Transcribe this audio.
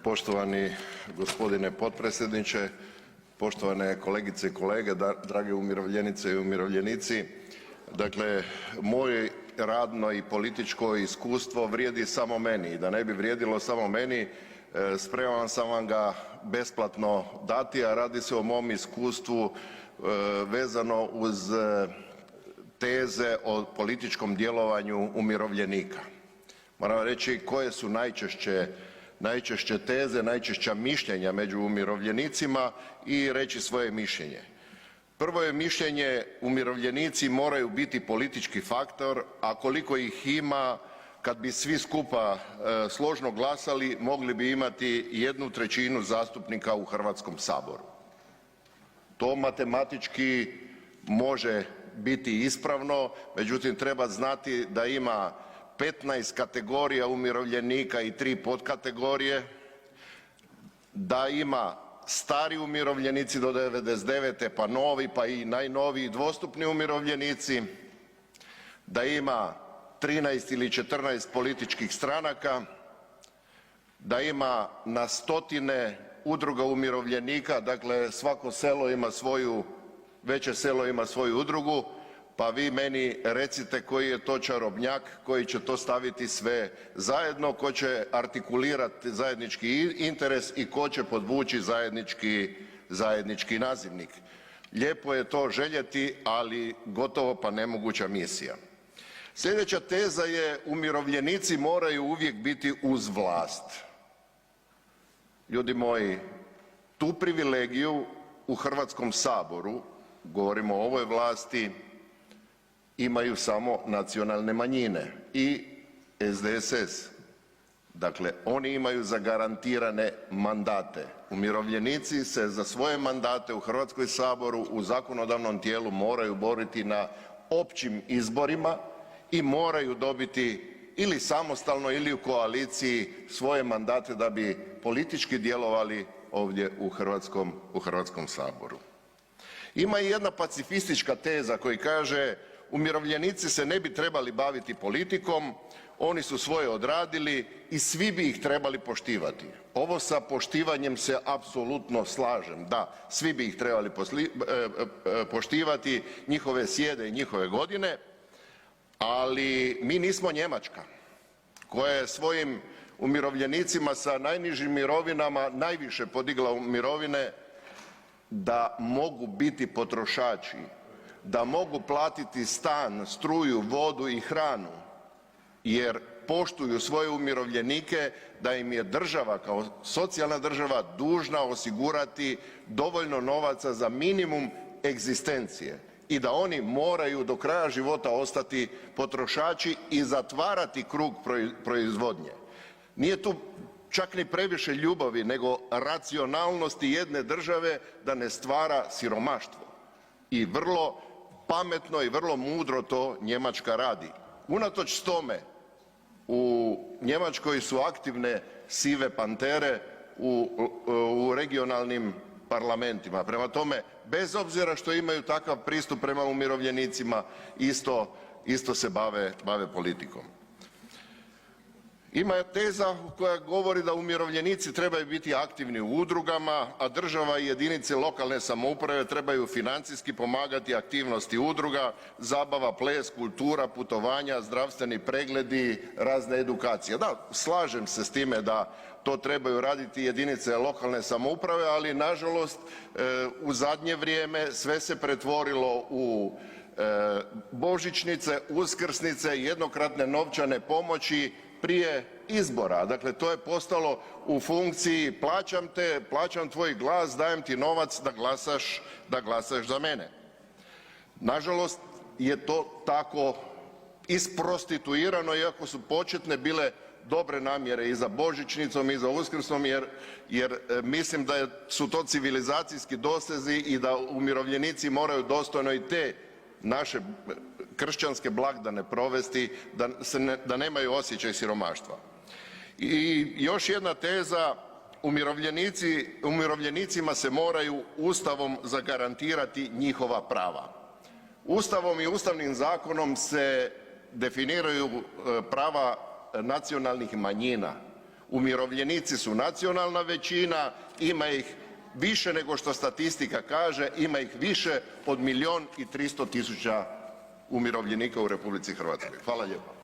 Poštovani gospodine potpredsjedniče, poštovane kolegice i kolege, drage umirovljenice i umirovljenici. Dakle, moje radno i političko iskustvo vrijedi samo meni i da ne bi vrijedilo samo meni spreman sam vam ga besplatno dati, a radi se o mom iskustvu vezano uz teze o političkom djelovanju umirovljenika. Moram reći koje su najčešće teze, najčešća mišljenja među umirovljenicima i reći svoje mišljenje. Prvo je mišljenje umirovljenici moraju biti politički faktor, a koliko ih ima kad bi svi skupa složno glasali mogli bi imati 1/3 zastupnika u Hrvatskom saboru. To matematički može biti ispravno, međutim treba znati da ima 15 kategorija umirovljenika i 3 potkategorije, da ima stari umirovljenici do '99. pa novi, pa i najnoviji dvostupni umirovljenici, da ima 13 ili 14 političkih stranaka, da ima na stotine udruga umirovljenika, dakle svako selo ima svoju, veće selo ima svoju udrugu, pa vi meni recite koji je to čarobnjak koji će to staviti sve zajedno, ko će artikulirati zajednički interes i ko će podvući zajednički nazivnik. Lijepo je to željeti, ali gotovo pa nemoguća misija. Sljedeća teza je umirovljenici moraju uvijek biti uz vlast. Ljudi moji, tu privilegiju u Hrvatskom saboru, govorimo o ovoj vlasti, imaju samo nacionalne manjine i SDSS. Dakle, oni imaju zagarantirane mandate. Umirovljenici se za svoje mandate u Hrvatskom saboru u zakonodavnom tijelu moraju boriti na općim izborima i moraju dobiti ili samostalno ili u koaliciji svoje mandate da bi politički djelovali ovdje u Hrvatskom saboru. Ima i jedna pacifistička teza koja kaže umirovljenici se ne bi trebali baviti politikom, oni su svoje odradili i svi bi ih trebali poštivati. Ovo sa poštivanjem se apsolutno slažem, da, svi bi ih trebali poštivati, njihove sjede i njihove godine, ali mi nismo Njemačka koja je svojim umirovljenicima sa najnižim mirovinama najviše podigla mirovine da mogu biti potrošači, da mogu platiti stan, struju, vodu i hranu jer poštuju svoje umirovljenike da im je država kao socijalna država dužna osigurati dovoljno novaca za minimum egzistencije i da oni moraju do kraja života ostati potrošači i zatvarati krug proizvodnje. Nije tu čak ni previše ljubavi nego racionalnosti jedne države da ne stvara siromaštvo. I vrlo pametno i vrlo mudro to Njemačka radi. Unatoč tome u Njemačkoj su aktivne sive pantere u regionalnim parlamentima. Prema tome, bez obzira što imaju takav pristup prema umirovljenicima isto se bave politikom. Ima teza koja govori da umirovljenici trebaju biti aktivni u udrugama, a država i jedinice lokalne samouprave trebaju financijski pomagati aktivnosti udruga, zabava, ples, kultura, putovanja, zdravstveni pregledi, razne edukacije. Da, slažem se s time da to trebaju raditi jedinice lokalne samouprave, ali nažalost u zadnje vrijeme sve se pretvorilo u božićnice, uskrsnice, jednokratne novčane pomoći prije izbora. Dakle, to je postalo u funkciji plaćam te, plaćam tvoj glas, dajem ti novac da glasaš za mene. Nažalost je to tako isprostituirano iako su početne bile dobre namjere i za božićnicom i za Uskrsom jer mislim da su to civilizacijski dosezi i da umirovljenici moraju dostojno i te naše kršćanske blagdane provesti, da nemaju osjećaj siromaštva. I još jedna teza, umirovljenicima se moraju Ustavom zagarantirati njihova prava. Ustavom i Ustavnim zakonom se definiraju prava nacionalnih manjina. umirovljenici su nacionalna većina, ima ih više nego što statistika kaže, ima ih više od 1.300.000 umirovljenika u RH. Hvala lijepa.